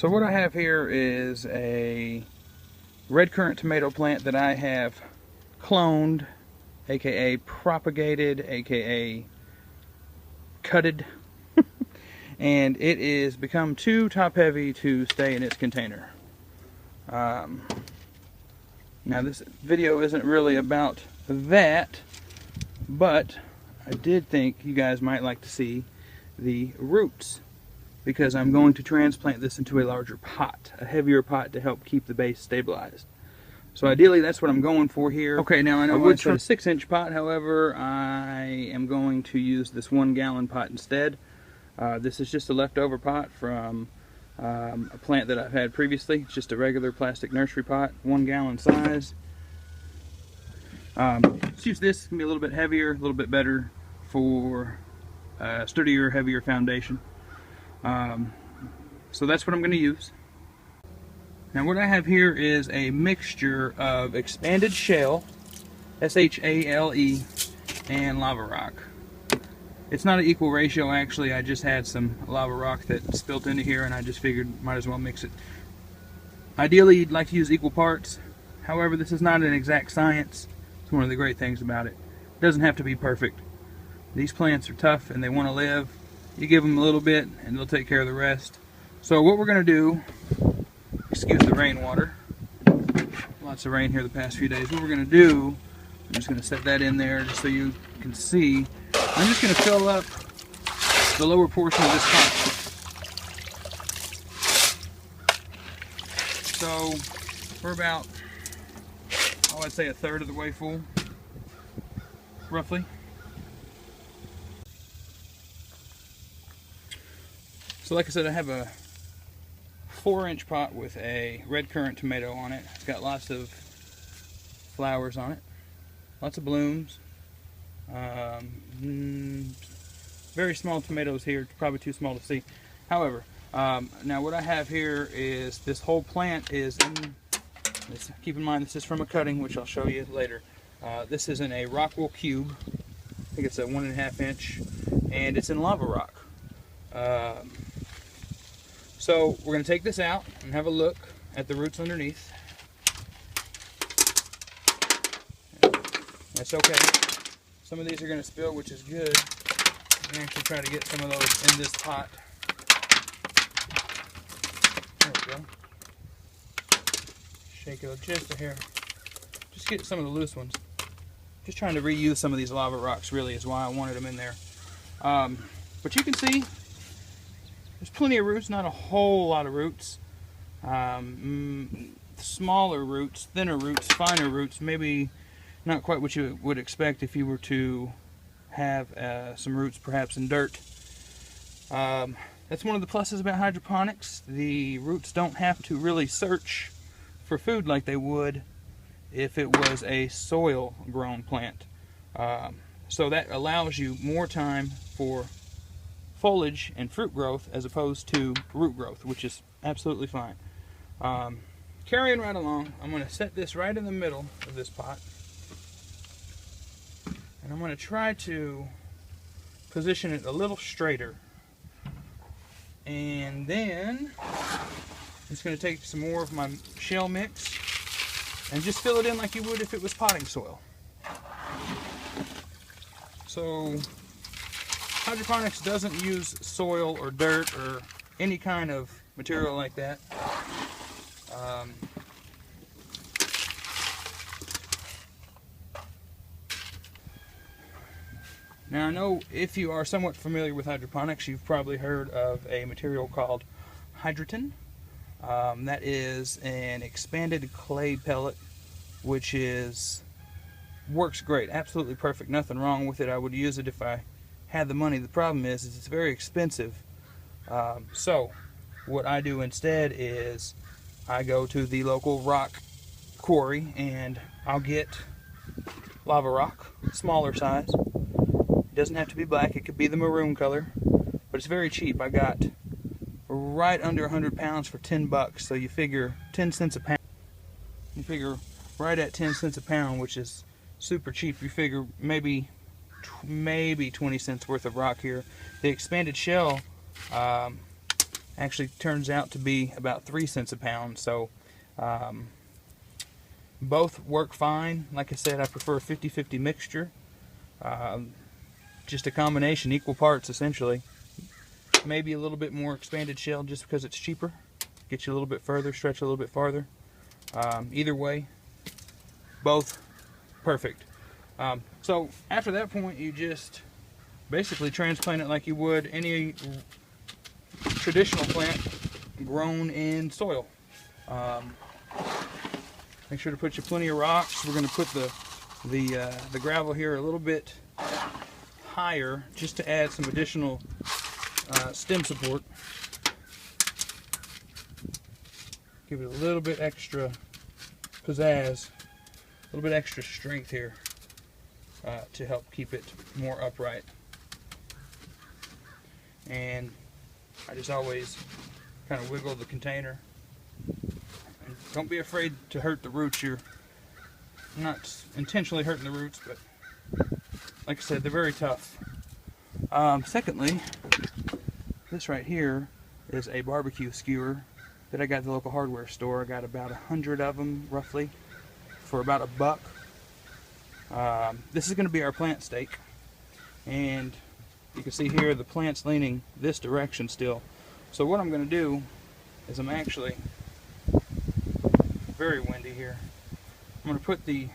So what I have here is a red currant tomato plant that I have cloned, aka propagated, aka cutted, and it is become too top heavy to stay in its container. Now this video isn't really about that, but I did think you guys might like to see the roots, because I'm going to transplant this into a larger pot, a heavier pot, to help keep the base stabilized. So ideally that's what I'm going for here. Okay, now I know I would try a 6-inch pot, however I am going to use this 1-gallon pot instead. This is just a leftover pot from a plant that I've had previously. It's just a regular plastic nursery pot, 1-gallon size. Let's use this. It's going to be a little bit heavier, a little bit better for sturdier, heavier foundation. So that's what I'm going to use. Now what I have here is a mixture of expanded shale, S-H-A-L-E, and lava rock. It's not an equal ratio actually, I just had some lava rock that spilled into here and I just figured might as well mix it. Ideally you'd like to use equal parts, however this is not an exact science. It's one of the great things about it. It doesn't have to be perfect. These plants are tough and they want to live. You give them a little bit and they'll take care of the rest. So what we're going to do, excuse the rainwater, lots of rain here the past few days. What we're going to do, I'm just going to set that in there just so you can see. I'm just going to fill up the lower portion of this pot. So we're about, I'd say a third of the way full, roughly. So like I said, I have a 4-inch pot with a red currant tomato on it. It's got lots of flowers on it, lots of blooms. Very small tomatoes here, probably too small to see. However, now what I have here is this whole plant is in this, keep in mind this is from a cutting, which I'll show you later. This is in a rock wool cube. I think it's a 1.5 inch, and it's in lava rock. So we're going to take this out and have a look at the roots underneath. That's okay. Some of these are going to spill, which is good. I'm going to actually try to get some of those in this pot. There we go. Shake it just a hair. Just get some of the loose ones. Just trying to reuse some of these lava rocks really is why I wanted them in there. But you can see there's plenty of roots, not a whole lot of roots. Smaller roots, thinner roots, finer roots, maybe not quite what you would expect if you were to have some roots perhaps in dirt. That's one of the pluses about hydroponics. The roots don't have to really search for food like they would if it was a soil grown plant. So that allows you more time for foliage and fruit growth as opposed to root growth, which is absolutely fine. Carrying right along, I'm going to set this right in the middle of this pot. And I'm going to try to position it a little straighter. And then I'm just going to take some more of my shell mix and just fill it in like you would if it was potting soil. So hydroponics doesn't use soil or dirt or any kind of material like that. Now I know if you are somewhat familiar with hydroponics, you've probably heard of a material called Hydroton. That is an expanded clay pellet, which works great, absolutely perfect, nothing wrong with it. I would use it if I had the money. The problem is it's very expensive. So what I do instead is I go to the local rock quarry and I'll get lava rock, smaller size. It doesn't have to be black, it could be the maroon color, but it's very cheap. I got right under 100 pounds for 10 bucks, so you figure 10 cents a pound. You figure right at 10 cents a pound, which is super cheap. You figure maybe 20 cents worth of rock here. The expanded shell actually turns out to be about 3 cents a pound. So both work fine. Like I said, I prefer a 50-50 mixture. Just a combination, equal parts essentially. Maybe a little bit more expanded shell just because it's cheaper. Get you a little bit further, stretch a little bit farther. Either way, both perfect. So after that point, you just basically transplant it like you would any traditional plant grown in soil. Make sure to put you plenty of rocks. We're going to put the gravel here a little bit higher just to add some additional stem support. Give it a little bit extra pizzazz, a little bit extra strength here to help keep it more upright. And I just always kind of wiggle the container. And don't be afraid to hurt the roots. You're not intentionally hurting the roots, but like I said, they're very tough. Secondly, this right here is a barbecue skewer that I got at the local hardware store. I got about 100 of them, roughly, for about $1. This is going to be our plant stake, and you can see here the plant's leaning this direction still. So what I'm going to do is I'm actually very windy here. I'm going to put the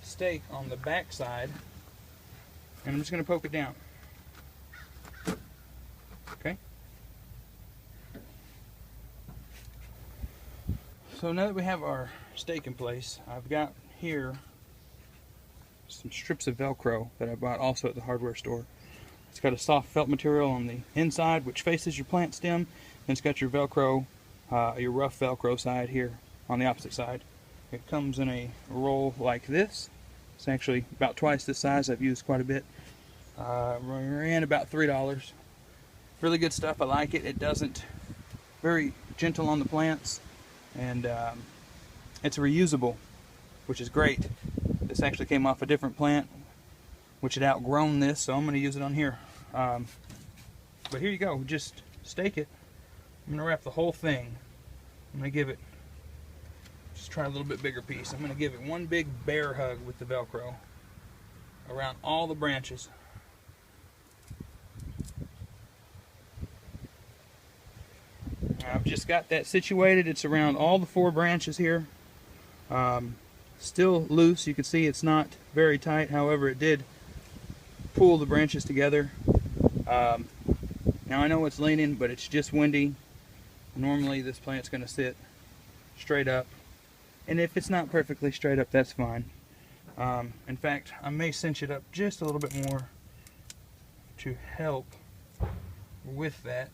stake on the back side, and I'm just going to poke it down. Okay. So now that we have our stake in place, I've got here some strips of Velcro that I bought also at the hardware store. It's got a soft felt material on the inside which faces your plant stem, and it's got your Velcro, your rough Velcro side here on the opposite side. It comes in a roll like this. It's actually about twice this size. I've used quite a bit. Ran about $3. Really good stuff. I like it. It doesn't, very gentle on the plants, and it's reusable, which is great. This actually came off a different plant which had outgrown this, so I'm going to use it on here. But here you go. Just stake it. I'm going to wrap the whole thing. I'm going to give it, just try a little bit bigger piece. I'm going to give it one big bear hug with the Velcro around all the branches. I've just got that situated. It's around all the 4 branches here. Still loose. You can see it's not very tight. However, it did pull the branches together. Now I know it's leaning, but it's just windy. Normally this plant's going to sit straight up. And if it's not perfectly straight up, that's fine. In fact, I may cinch it up just a little bit more to help with that.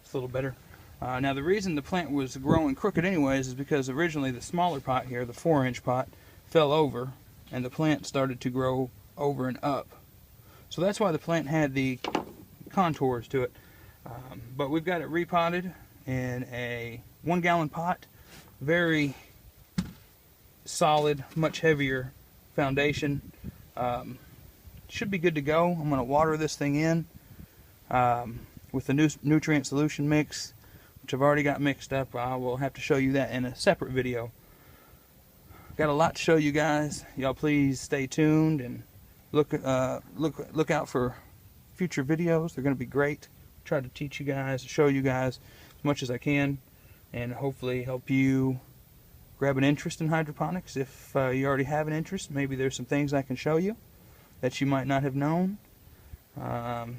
It's a little better. Now the reason the plant was growing crooked anyways is because originally the smaller pot here, the 4-inch pot, fell over and the plant started to grow over and up. So that's why the plant had the contours to it. But we've got it repotted in a 1-gallon pot. Very solid, much heavier foundation. Should be good to go. I'm going to water this thing in with the nutrient solution mix, which I've already got mixed up. I will have to show you that in a separate video. Got a lot to show you guys. Y'all please stay tuned and look out for future videos. They're going to be great. Try to teach you guys, show you guys as much as I can, and hopefully help you grab an interest in hydroponics. If you already have an interest, maybe there's some things I can show you that you might not have known.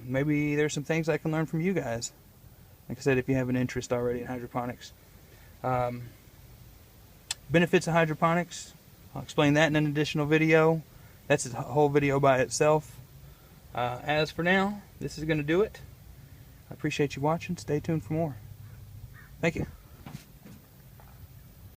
Maybe there's some things I can learn from you guys. Like I said, if you have an interest already in hydroponics. Benefits of hydroponics, I'll explain that in an additional video. That's a whole video by itself. As for now, this is going to do it. I appreciate you watching. Stay tuned for more. Thank you.